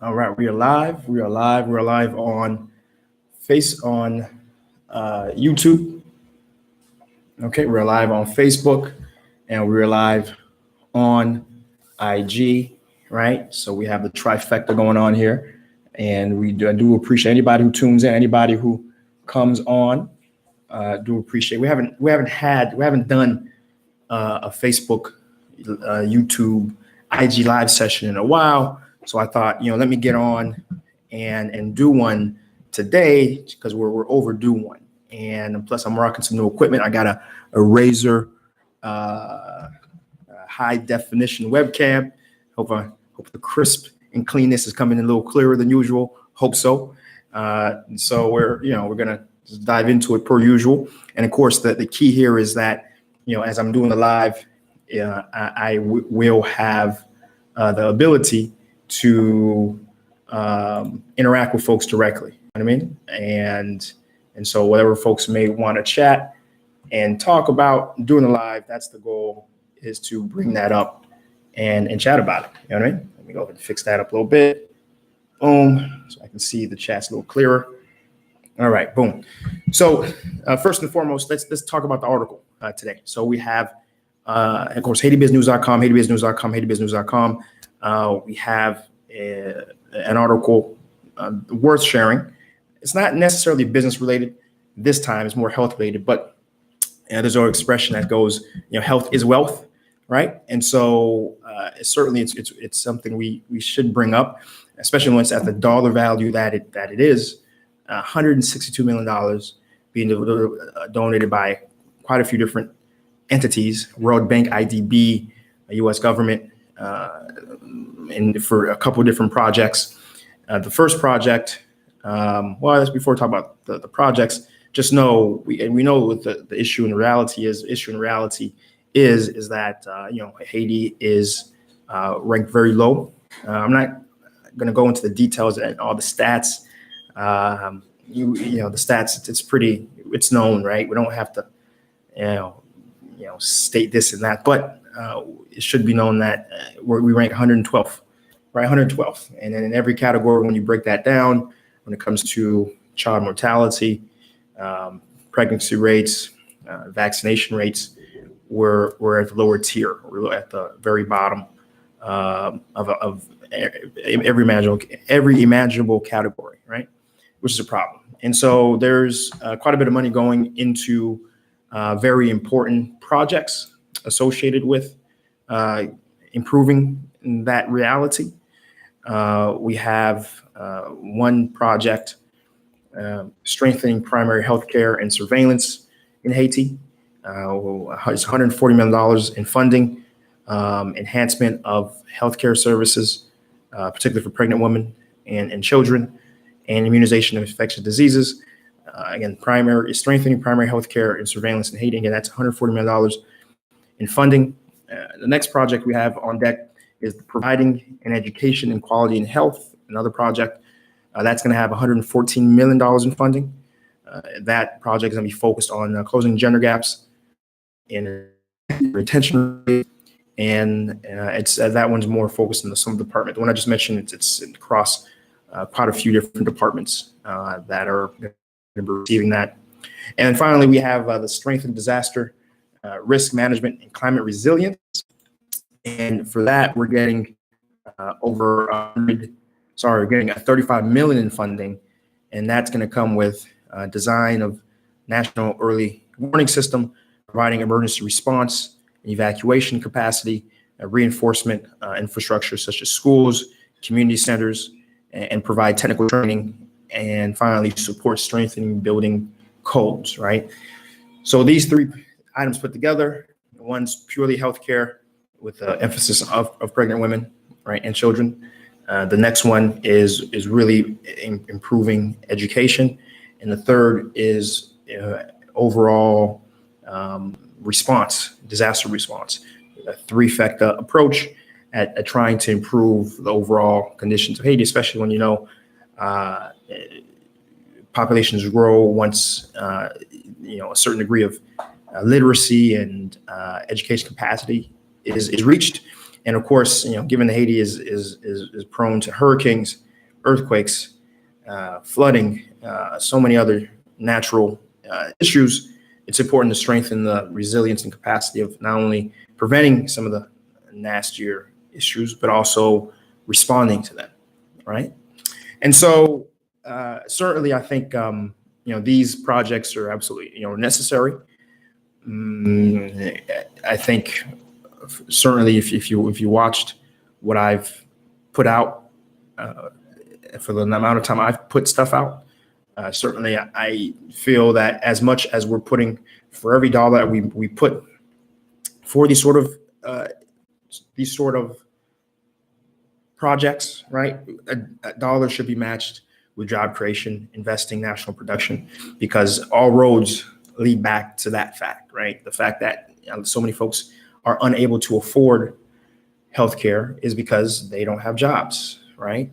All right, we are live. We are live. We're live on YouTube. Okay, we're live on Facebook, and we're live on IG. Right, so we have the trifecta going on here, and I do appreciate anybody who tunes in, anybody who comes on. Do appreciate. We haven't done a Facebook, YouTube, IG live session in a while. So I thought, let me get on and do one today because we're overdue one. And plus, I'm rocking some new equipment. I got a Razer high definition webcam. Hope the crisp and cleanness is coming in a little clearer than usual. Hope so. So we're gonna just dive into it per usual. And of course, the key here is that as I'm doing the live, I will have the ability to interact with folks directly. You know what I mean? And so whatever folks may want to chat and talk about during the live, that's the goal, is to bring that up and chat about it. You know what I mean? Let me go ahead and fix that up a little bit. Boom, so I can see the chat's a little clearer. All right, boom. So first and foremost, let's talk about the article today. So we have, of course, HaitiBizNews.com, HaitiBizNews.com, HaitiBizNews.com. We have an article worth sharing. It's not necessarily business related this time; it's more health related. But there's an expression that goes, health is wealth, right? And so it's something we should bring up, especially when it's at the dollar value that it is. $162 million being donated by quite a few different entities, World Bank, IDB, U.S. government, and for a couple of different projects. The first project, that's before we talk about the projects, just know, we know what the issue in reality is. Issue in reality is that, Haiti is ranked very low. I'm not going to go into the details and all the stats. The stats, it's known, right? We don't have to, state this and that, but it should be known that we rank 112th, right? 112th. And then in every category, when you break that down, when it comes to child mortality, pregnancy rates, vaccination rates, we're at the lower tier. We're at the very bottom of every imaginable category, right? Which is a problem. And so there's quite a bit of money going into very important projects associated with improving that reality. We have one project, strengthening primary healthcare and surveillance in Haiti. It's $140 million in funding, enhancement of healthcare services, particularly for pregnant women and children, and immunization of infectious diseases. Again, strengthening primary healthcare and surveillance in Haiti. Again, that's $140 million in funding. The next project we have on deck is providing an education in quality and health. Another project that's going to have $114 million in funding. That project is going to be focused on closing gender gaps in retention rate, and it's that one's more focused in the Sum department. The one I just mentioned, it's across quite a few different departments that are going to be receiving that. And then finally, we have the strength and disaster risk management and climate resilience. And for that, we're getting getting a $35 million in funding, and that's going to come with design of national early warning system, providing emergency response and evacuation capacity, reinforcement infrastructure such as schools, community centers, and provide technical training, and finally support strengthening building codes, right? So these three items put together, one's purely healthcare with the emphasis of pregnant women, right, and children. The next one is really improving education. And the third is overall disaster response, a three-factor approach at trying to improve the overall conditions of Haiti, especially when populations grow once a certain degree of literacy and education capacity is reached. And of course, given that Haiti is prone to hurricanes, earthquakes, flooding, so many other natural issues, it's important to strengthen the resilience and capacity of not only preventing some of the nastier issues, but also responding to them, right? And so certainly, I think these projects are absolutely necessary. I think certainly if you watched what I've put out for the amount of time I've put stuff out, certainly I feel that as much as we're putting for every dollar that we put for these sort of projects, right, a dollar should be matched with job creation, investing, national production, because all roads lead back to that fact, right? The fact that so many folks are unable to afford healthcare is because they don't have jobs, right?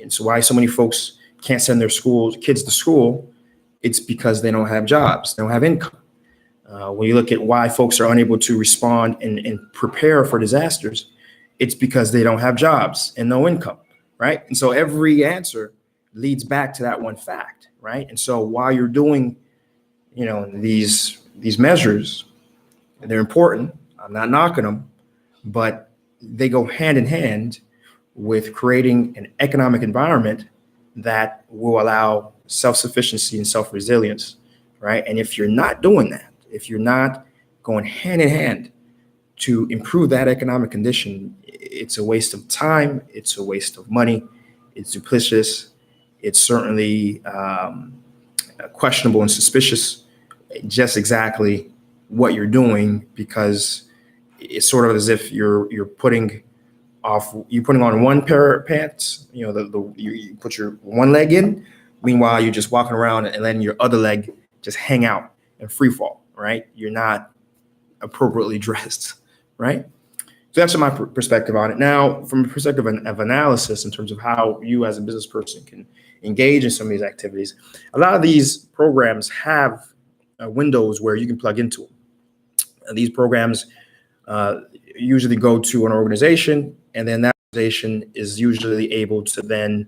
And so why so many folks can't send their kids to school, it's because they don't have jobs, they don't have income. When you look at why folks are unable to respond and prepare for disasters, it's because they don't have jobs and no income, right? And so every answer leads back to that one fact, right? And so while you're doing, these measures, they're important. I'm not knocking them, but they go hand in hand with creating an economic environment that will allow self-sufficiency and self-resilience, right? And if you're not doing that, if you're not going hand in hand to improve that economic condition, it's a waste of time, it's a waste of money, it's duplicitous, it's certainly questionable and suspicious, just exactly what you're doing, because it's sort of as if you're putting on one pair of pants, you put your one leg in, meanwhile you're just walking around and letting your other leg just hang out and free fall, right? You're not appropriately dressed, right? So that's my perspective on it. Now, from a perspective of analysis in terms of how you as a business person can engage in some of these activities, a lot of these programs have windows where you can plug into them. These programs usually go to an organization, and then that organization is usually able to then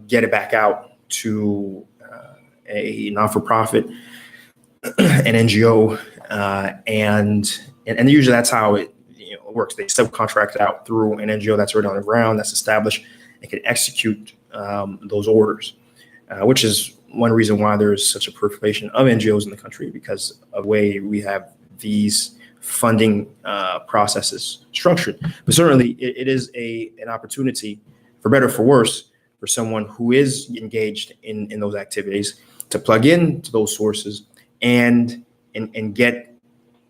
get it back out to a not-for-profit, an NGO, and usually that's how it works. They subcontract it out through an NGO that's already on the ground, that's established, and can execute those orders, which is one reason why there is such a proliferation of NGOs in the country, because of the way we have these funding processes structured. But certainly it is an opportunity, for better or for worse, for someone who is engaged in those activities to plug into those sources and get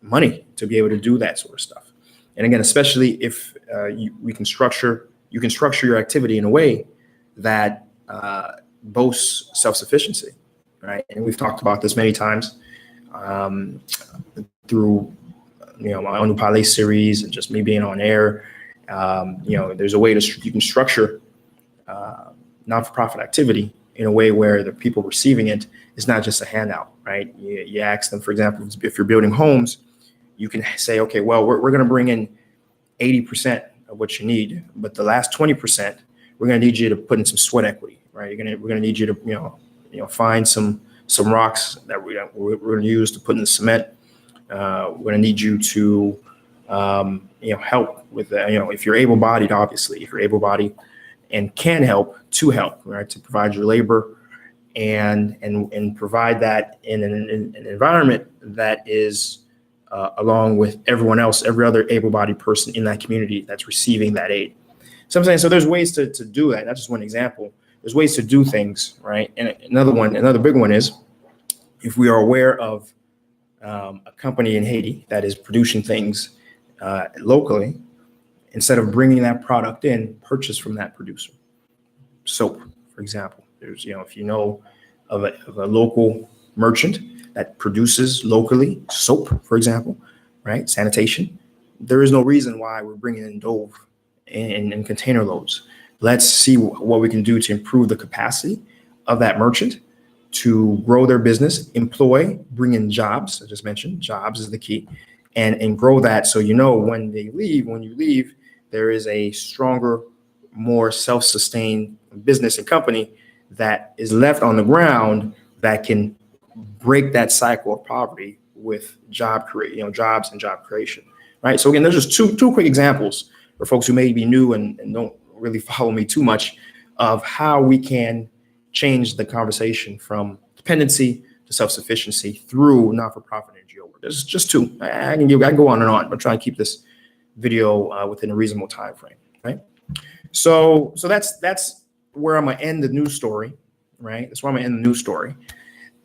money to be able to do that sort of stuff. And again, especially if you can structure your activity in a way that boasts self-sufficiency, right? And we've talked about this many times through my own Palais series and just me being on air. There's a way you can structure non-for-profit activity in a way where the people receiving it is not just a handout, right? You ask them, for example, if you're building homes, you can say, okay, well, we're going to bring in 80% of what you need, but the last 20%, we're going to need you to put in some sweat equity, right? We're going to need you to find some rocks that we're going to use to put in the cement. We're going to need you to help with that. If you're able-bodied, obviously, if you're able-bodied and can help, right, to provide your labor and provide that in an environment that is along with everyone else, every other able-bodied person in that community that's receiving that aid. So I'm saying, so there's ways to do that. That's just one example. There's ways to do things, right? And another big one is, if we are aware of a company in Haiti that is producing things locally, instead of bringing that product in, purchase from that producer. Soap, for example. There's, if you know of a local merchant that produces locally soap, for example, right? Sanitation. There is no reason why we're bringing in Dove in container loads. Let's see what we can do to improve the capacity of that merchant to grow their business, employ, bring in jobs. I just mentioned jobs is the key, and grow that. So, when you leave, there is a stronger, more self-sustained business and company that is left on the ground that can break that cycle of poverty with jobs and job creation, right? So again, there's just two quick examples for folks who may be new and don't really follow me too much of how we can change the conversation from dependency to self-sufficiency through not-for-profit NGO work. There's just two. I can go on and on, but try to keep this video within a reasonable time frame, right? So that's where I'm gonna end the news story, right? That's where I'm gonna end the news story.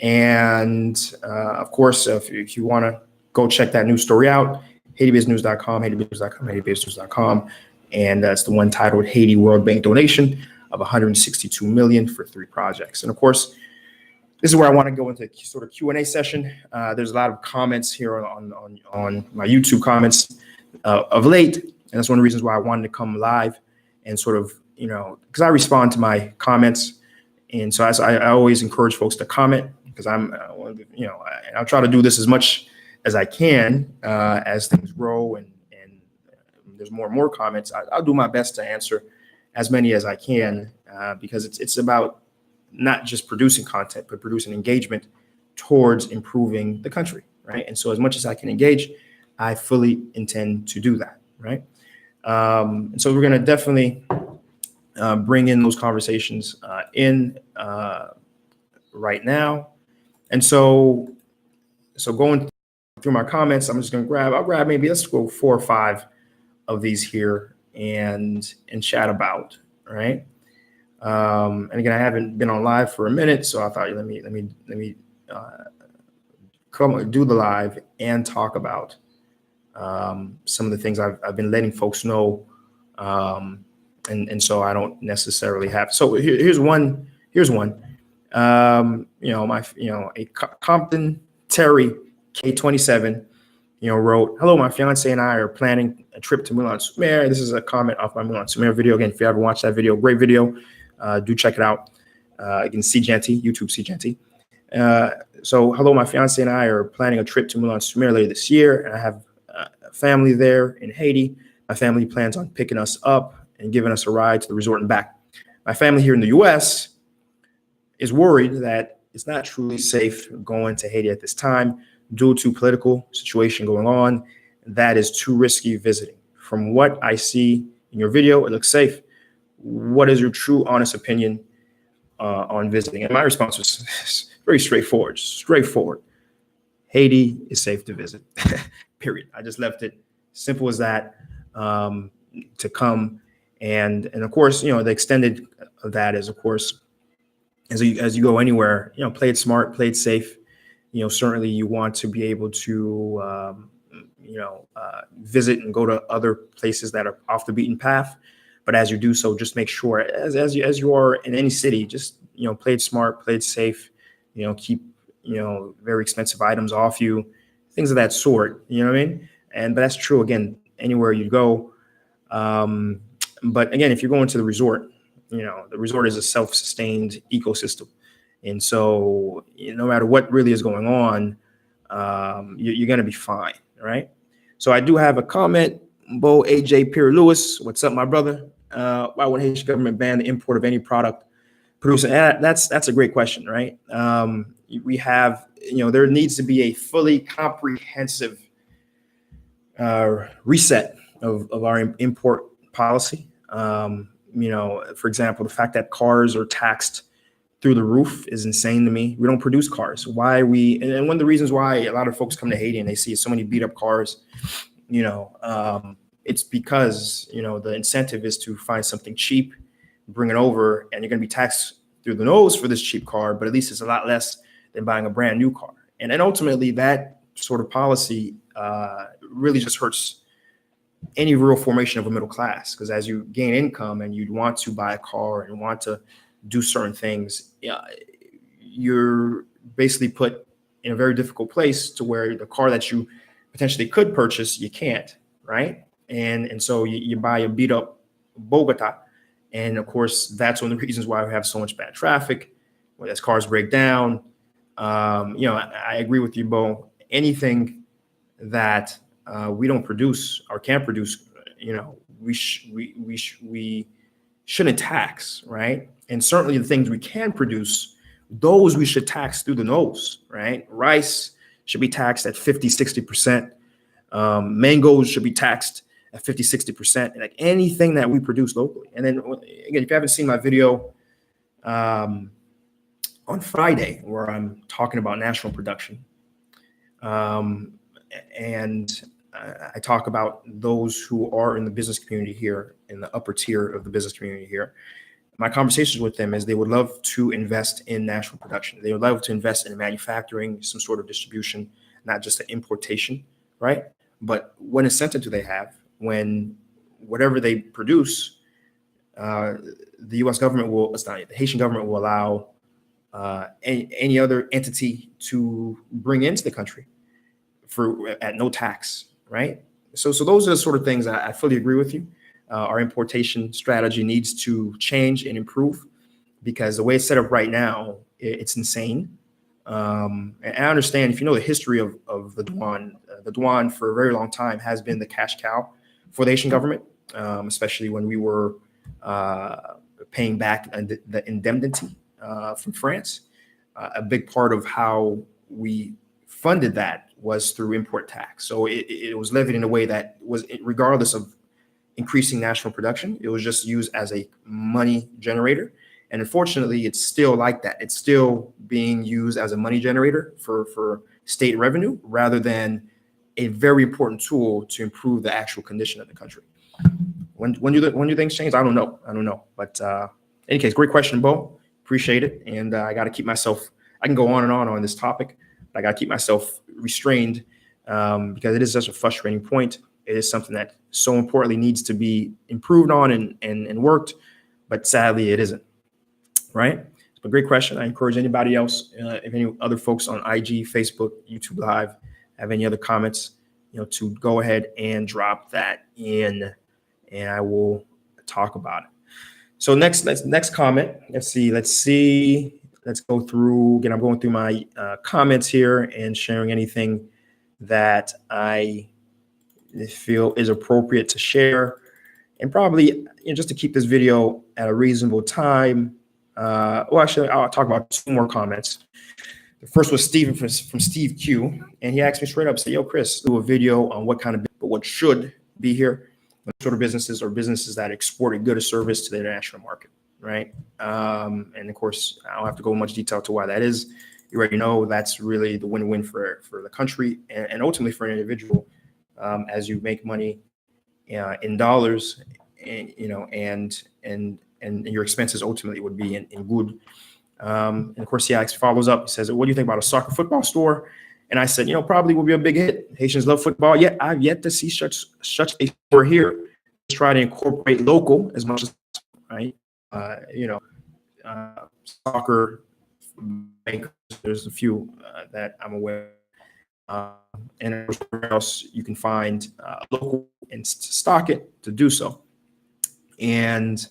And of course, if you want to go check that news story out, HaitiBizNews.com, HaitiBizNews.com, HaitiBizNews.com, and that's the one titled Haiti World Bank donation of 162 million for 3 projects. And of course, this is where I want to go into sort of Q&A session. There's a lot of comments here on my YouTube comments of late, and that's one of the reasons why I wanted to come live and sort of, because I respond to my comments, and so I always encourage folks to comment, because I'll try to do this as much as I can as things grow and there's more and more comments. I'll do my best to answer as many as I can because it's about not just producing content, but producing engagement towards improving the country, right? And so as much as I can engage, I fully intend to do that, right? And so we're going to definitely bring in those conversations right now. And so going through my comments, I'm just going to I'll grab maybe, let's go 4 or 5 of these here and chat about, right? And again, I haven't been on live for a minute, so I thought let me come do the live and talk about some of the things I've been letting folks know, and so I don't necessarily have. So here's one. A Compton Terry K27, wrote, "Hello, my fiance and I are planning a trip to Moulin-sur-Mer." This is a comment off my Moulin-sur-Mer video. Again, if you haven't watched that video, great video. Do check it out. Again, YouTube C Genty. So, hello, my fiance and I are planning a trip to Moulin-sur-Mer later this year, and I have a family there in Haiti. My family plans on picking us up and giving us a ride to the resort and back. My family here in the U.S. is worried that it's not truly safe going to Haiti at this time due to political situation going on. That is too risky visiting. From what I see in your video, it looks safe. What is your true, honest opinion on visiting? And my response was very straightforward. Haiti is safe to visit, period. I just left it simple as that, to come. And of course, the extended of that is, of course, as you go anywhere, play it smart, play it safe. Certainly you want to be able to, visit and go to other places that are off the beaten path. But as you do so, just make sure, as you are in any city, just, play it smart, play it safe, keep, very expensive items off you, things of that sort, you know what I mean? But that's true, again, anywhere you go. But again, if you're going to the resort, the resort is a self-sustained ecosystem. And so no matter what really is going on, you're going to be fine, right? So I do have a comment. Bo AJ Pierre Lewis, what's up, my brother? Why would Haitian government ban the import of any product produced? That's a great question, right? We have, there needs to be a fully comprehensive reset of our import policy. For example, the fact that cars are taxed through the roof is insane to me. We don't produce cars. Why and one of the reasons why a lot of folks come to Haiti and they see so many beat up cars, it's because, the incentive is to find something cheap, bring it over, and you're going to be taxed through the nose for this cheap car, but at least it's a lot less than buying a brand new car. And ultimately that sort of policy really just hurts any real formation of a middle class, because as you gain income and you'd want to buy a car and want to do certain things, you're basically put in a very difficult place to where the car that you potentially could purchase, you can't, right? And so you buy a beat up Bogota. And of course, that's one of the reasons why we have so much bad traffic, as cars break down. I agree with you, Bo. Anything that we don't produce or can't produce, we shouldn't tax, right? And certainly the things we can produce, those we should tax through the nose, right? Rice should be taxed at 50, 60%. Mangoes should be taxed at 50, 60%, like anything that we produce locally. And then again, if you haven't seen my video on Friday, where I'm talking about national production, and I talk about those who are in the business community here, in the upper tier of the business community here. My conversations with them is they would love to invest in national production. They would love to invest in manufacturing, some sort of distribution, not just an importation, right? But what incentive do they have when whatever they produce, the U.S. government will, the Haitian government will allow any other entity to bring into the country at no tax, right? So those are the sort of things I fully agree with you. Our importation strategy needs to change and improve, because the way it's set up right now, it's insane. And I understand, if you know the history of the douane for a very long time has been the cash cow for the Haitian government, especially when we were paying back the indemnity from France. A big part of how we funded that was through import tax. So it was levied in a way that was, regardless of increasing national production, it was just used as a money generator. And unfortunately, it's still like that. It's still being used as a money generator for state revenue, rather than a very important tool to improve the actual condition of the country. When do things change? I don't know. But in any case, great question, Bo. Appreciate it. And I got to keep myself, I can go on and on this topic, but I got to keep myself restrained because it is such a frustrating point. It is something that so importantly needs to be improved on and worked, but sadly it isn't, right? It's a great question. I encourage anybody else, if any other folks on IG, Facebook, YouTube Live have any other comments, to go ahead and drop that in, and I will talk about it. So next comment. Let's go through again. I'm going through my comments here and sharing anything that I feel is appropriate to share, and probably just to keep this video at a reasonable time. Actually, I'll talk about two more comments. The first was Steven from Steve Q, and he asked me straight up, say, "Yo, Chris, do a video on what should be here, what sort of businesses or businesses that export a good or service to the international market, right?" And of course, I don't have to go in much detail to why that is. You already know that's really the win-win for the country and ultimately for an individual, as you make money in dollars, and your expenses ultimately would be in good. And of course, he follows up. He says, "What do you think about a soccer football store?" And I said, probably will be a big hit. Haitians love football. Yet I've yet to see such a store here. Let's try to incorporate local as much as right. Soccer bankers. There's a few that I'm aware of. And everywhere else you can find local and stock it to do so. And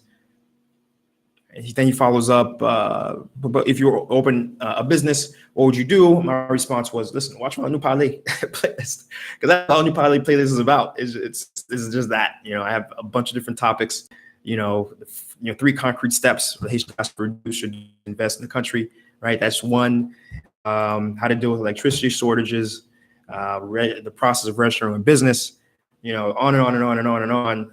then he follows up, but if you open a business, what would you do? My response was, listen, watch my new parlay playlist, because that's all new parlay playlist is about. This is just that. I have a bunch of different topics. 3 concrete steps for the Haitian diaspora should invest in the country. Right, that's one. How to deal with electricity shortages, the process of registering a business. On and on and on and on and on.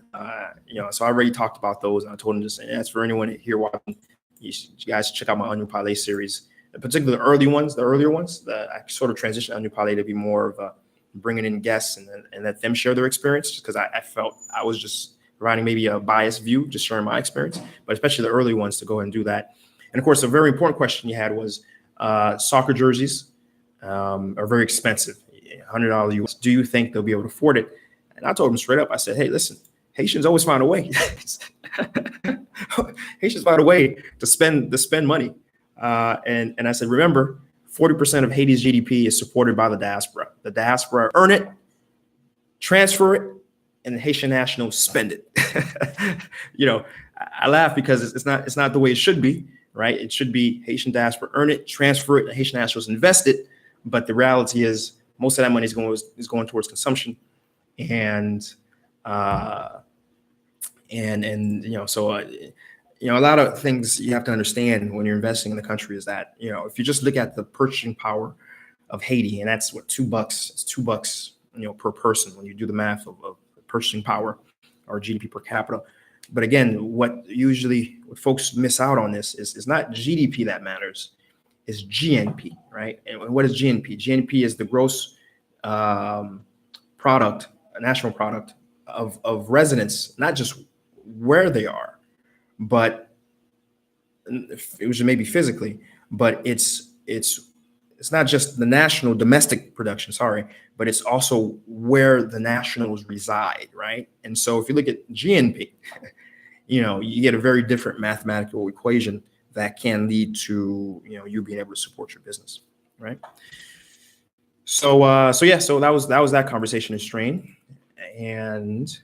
So I already talked about those, and I told him just, and that's for anyone here watching. You guys check out my Onion Parlay series, particularly the earlier ones. I sort of transitioned Onion Parlay to be more of a bringing in guests and let them share their experience, because I felt I was just providing maybe a biased view, just sharing my experience. But especially the early ones, to go ahead and do that. And of course, a very important question you had was soccer jerseys are very expensive, $100 US. Do you think they'll be able to afford it? And I told him straight up, I said, hey, listen, Haitians always find a way. Haitians find a way to spend money. And I said, remember, 40% of Haiti's GDP is supported by the diaspora. The diaspora earn it, transfer it, and the Haitian nationals spend it. I laugh because it's not the way it should be, right? It should be Haitian diaspora earn it, transfer it, and Haitian nationals invest it. But the reality is most of that money is going towards consumption. And uh, a lot of things you have to understand when you're investing in the country is that, if you just look at the purchasing power of Haiti, and that's what, $2, it's $2, per person when you do the math of purchasing power or GDP per capita. But again, what folks miss out on this is not GDP that matters, is GNP, right? And what is GNP? GNP is the gross product, national product of residents, not just where they are, but it was maybe physically, but it's not just the national domestic production, sorry, but it's also where the nationals reside, right? And so if you look at GNP, you get a very different mathematical equation that can lead to, you being able to support your business, right? So that was that conversation in strain, and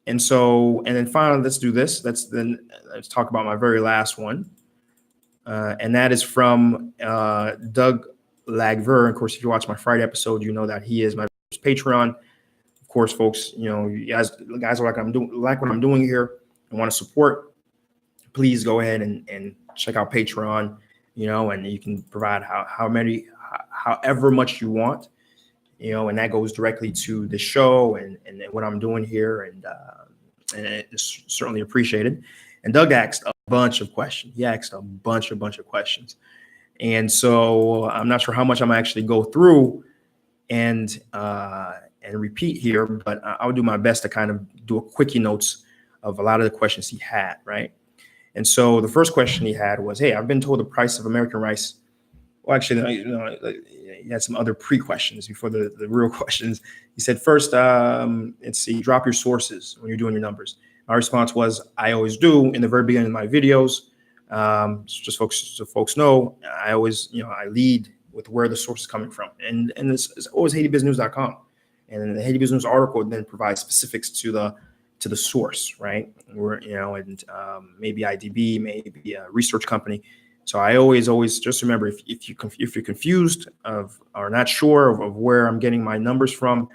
then finally, let's do this. Let's talk about my very last one, and that is from Doug Lagver. Of course, if you watch my Friday episode, you know that he is my Patreon. Of course, folks, you guys are like what I'm doing here and want to support. Please go ahead and check out Patreon. And you can provide however much you want. And that goes directly to the show and what I'm doing here, and it's certainly appreciated. And Doug asked a bunch of questions. He asked a bunch of questions, and so I'm not sure how much I'm actually go through and repeat here, but I'll do my best to kind of do a quickie notes of a lot of the questions he had, right? And so the first question he had was, "Hey, I've been told the price of American rice." Well, actually, he had some other pre-questions before the real questions. He said, first, let's see, drop your sources when you're doing your numbers. My response was, I always do in the very beginning of my videos. So folks know, I always, I lead with where the source is coming from. And this is always HaitiBizNews.com. And the Haiti Biz News article then provides specifics to the source, right? Maybe IDB, maybe a research company. So I always just remember, if you're confused or not sure of where I'm getting my numbers from,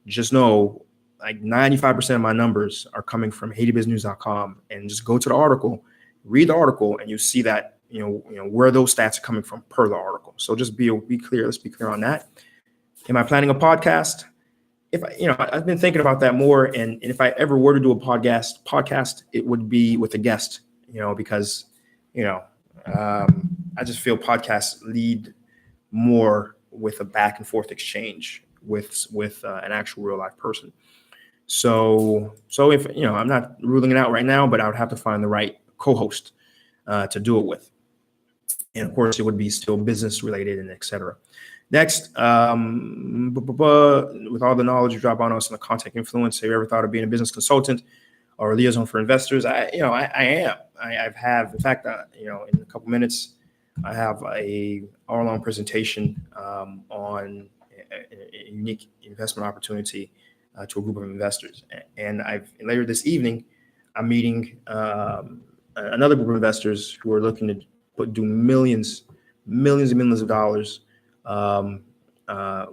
just know like 95% of my numbers are coming from HaitiBizNews.com, and just go to the article, read the article, and you see that where those stats are coming from per the article. So just be clear. Let's be clear on that. Am I planning a podcast? I've been thinking about that more, and if I ever were to do a podcast, it would be with a guest, because I just feel podcasts lead more with a back and forth exchange with an actual real life person. So if I'm not ruling it out right now, but I would have to find the right co-host to do it with, and of course it would be still business related and etc. Next, with all the knowledge you drop on us and the contact influence, have you ever thought of being a business consultant or a liaison for investors? I am. In fact, in a couple minutes, I have a hour-long presentation on a unique investment opportunity to a group of investors. And later this evening, I'm meeting another group of investors who are looking to do millions and millions of dollars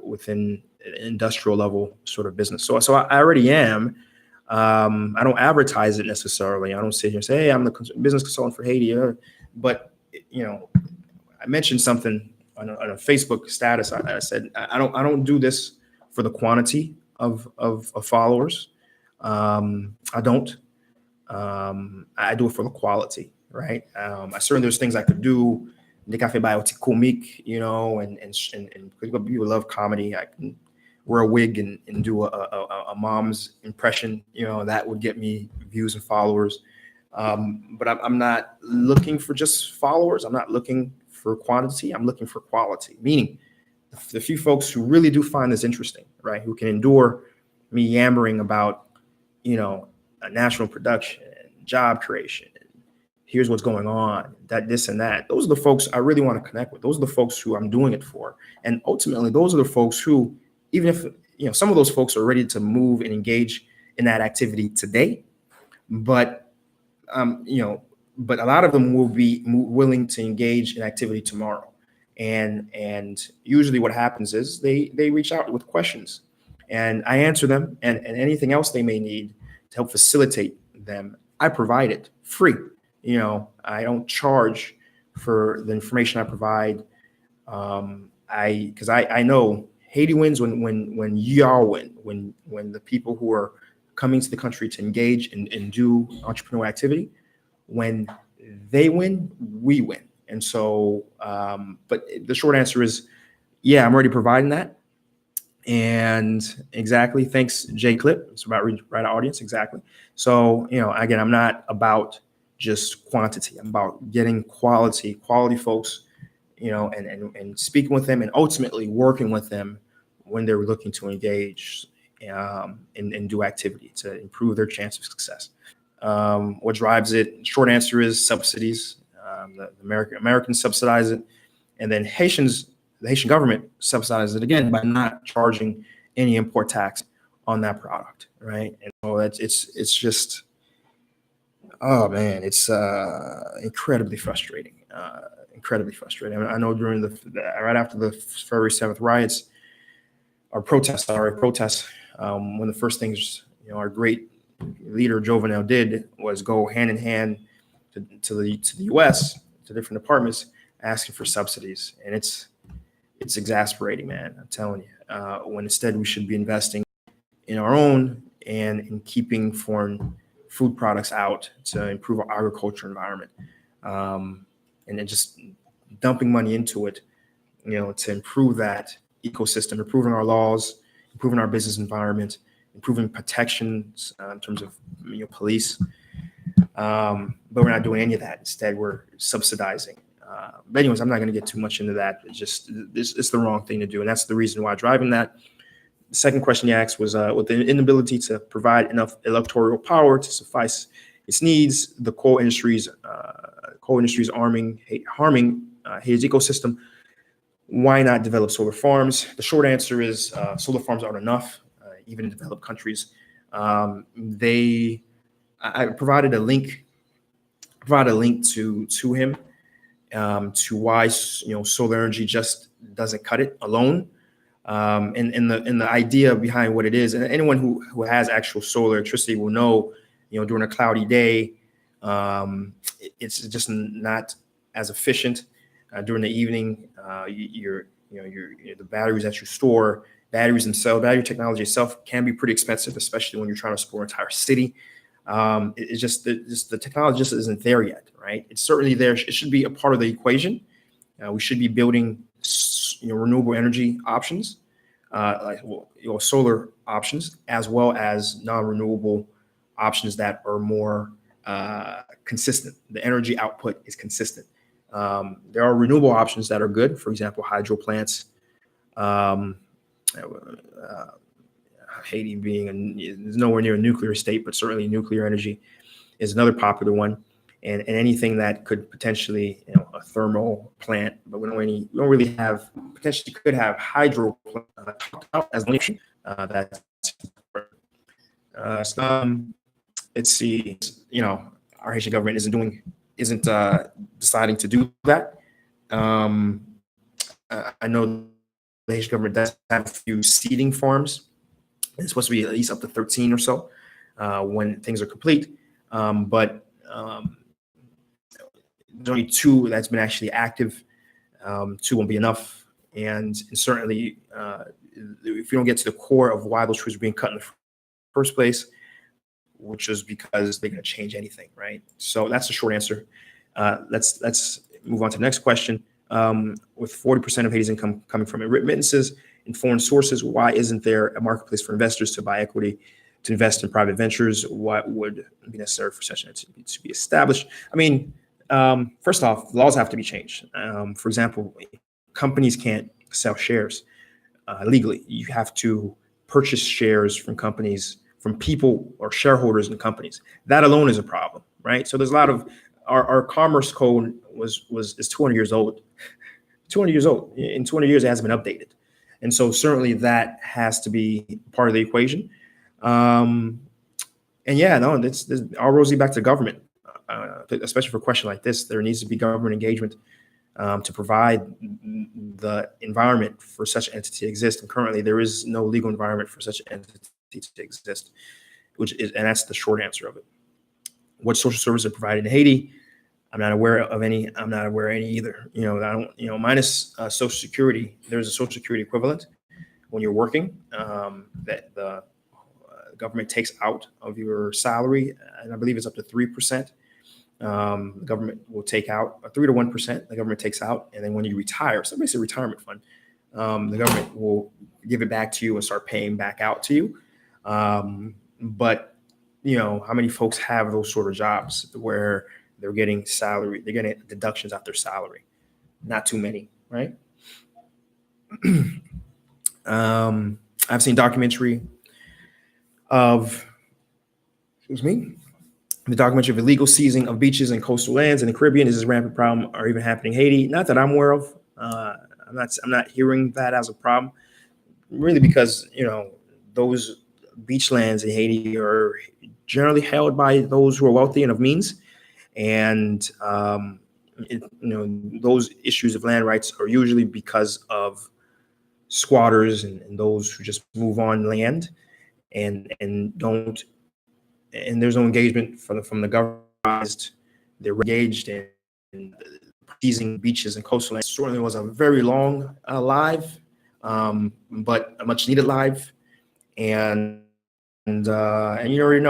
within an industrial level sort of business. So I already am. I don't advertise it necessarily. I don't sit here and say, "Hey, I'm the business consultant for Haiti." But I mentioned something on a Facebook status. I said I don't do this for the quantity of followers. I don't. I do it for the quality, right? I certainly, there's things I could do. Comique, and people love comedy. I can wear a wig and do a mom's impression, that would get me views and followers. But I'm not looking for just followers. I'm not looking for quantity. I'm looking for quality, meaning the few folks who really do find this interesting, right? Who can endure me yammering about, a national production, job creation, here's what's going on, this and that. Those are the folks I really want to connect with. Those are the folks who I'm doing it for. And ultimately, those are the folks who, even if, some of those folks are ready to move and engage in that activity today, but, but a lot of them will be willing to engage in activity tomorrow. And usually what happens is they reach out with questions. and I answer them, and anything else they may need to help facilitate them, I provide it free. I don't charge for the information I provide. Because I know Haiti wins when y'all win, when the people who are coming to the country to engage and do entrepreneurial activity, when they win, we win. And so, but the short answer is, yeah, I'm already providing that. And exactly, thanks, Jay Clip. It's about right audience, exactly. So, again, I'm not about just quantity. I'm about getting quality folks, and speaking with them and ultimately working with them when they're looking to engage and do activity to improve their chance of success. What drives it? Short answer is subsidies. The Americans subsidize it, and then the Haitian government subsidizes it again by not charging any import tax on that product, right? And so it's just, oh man, it's incredibly frustrating. Incredibly frustrating. I know during right after the February 7th riots, our protests, one of the first things our great leader Jovenel did was go hand in hand to the U.S. to different departments asking for subsidies, and it's exasperating, man. I'm telling you. When instead we should be investing in our own and in keeping foreign food products out to improve our agriculture environment, and then just dumping money into it, to improve that ecosystem, improving our laws, improving our business environment, improving protections in terms of police. But we're not doing any of that. Instead, we're subsidizing. But anyways, I'm not going to get too much into that. It's the wrong thing to do, and that's the reason why driving that. The second question you asked was with the inability to provide enough electoral power to suffice its needs, the coal industries harming Haiti's ecosystem. Why not develop solar farms? The short answer is solar farms aren't enough, even in developed countries. I provided a link to him to why solar energy just doesn't cut it alone. And the idea behind what it is, and anyone who has actual solar electricity will know, during a cloudy day, it's just not as efficient. During the evening, the batteries that you store, battery technology itself can be pretty expensive, especially when you're trying to support an entire city. It's just the technology just isn't there yet, right? It's certainly there. It should be a part of the equation. We should be building renewable energy options, solar options, as well as non-renewable options that are more consistent. The energy output is consistent. There are renewable options that are good. For example, hydro plants. Haiti is nowhere near a nuclear state, but certainly nuclear energy is another popular one. And anything that could potentially, a thermal plant, but we don't really have, potentially could have hydro as an option. Let's see, our Haitian government isn't deciding to do that. I know the Haitian government does have a few seeding farms. It's supposed to be at least up to 13 or so when things are complete. But there's only 2 that's been actually active. 2 won't be enough. And certainly, if you don't get to the core of why those trees are being cut in the first place, which is because they're going to change anything, right? So that's the short answer. Let's move on to the next question. With 40% of Haiti's income coming from remittances and foreign sources, why isn't there a marketplace for investors to buy equity to invest in private ventures? What would be necessary for such an entity to be established? I mean, first off, laws have to be changed. For example, companies can't sell shares legally. You have to purchase shares from companies, from people or shareholders in companies. That alone is a problem, right? So there's a lot of our commerce code is 200 years old. 200 years old. In 200 years, it hasn't been updated. And so certainly that has to be part of the equation. And yeah, no, I'll rosy back to government, especially for a question like this. There needs to be government engagement to provide the environment for such an entity to exist. And currently, there is no legal environment for such an entity to exist, and that's the short answer of it. What social services are provided in Haiti? I'm not aware of any. I'm not aware of any either. I don't. Minus Social Security, there's a Social Security equivalent when you're working that the government takes out of your salary, and I believe it's up to 3%. The government will take out 3 to 1%. The government takes out, and then when you retire, so basically a retirement fund, the government will give it back to you and start paying back out to you. But how many folks have those sort of jobs where they're getting salary, they're getting deductions off their salary? Not too many, right? I've seen documentary of, the documentary of illegal seizing of beaches and coastal lands in the Caribbean. Is this a rampant problem or even happening in Haiti? Not that I'm aware of. I'm not hearing that as a problem, really, because those beach lands in Haiti are generally held by those who are wealthy and of means, and those issues of land rights are usually because of squatters and those who just move on land and don't, and there's no engagement from the government. They're engaged in seizing beaches and coastal lands. Certainly was a very long live, but a much needed live, and you already know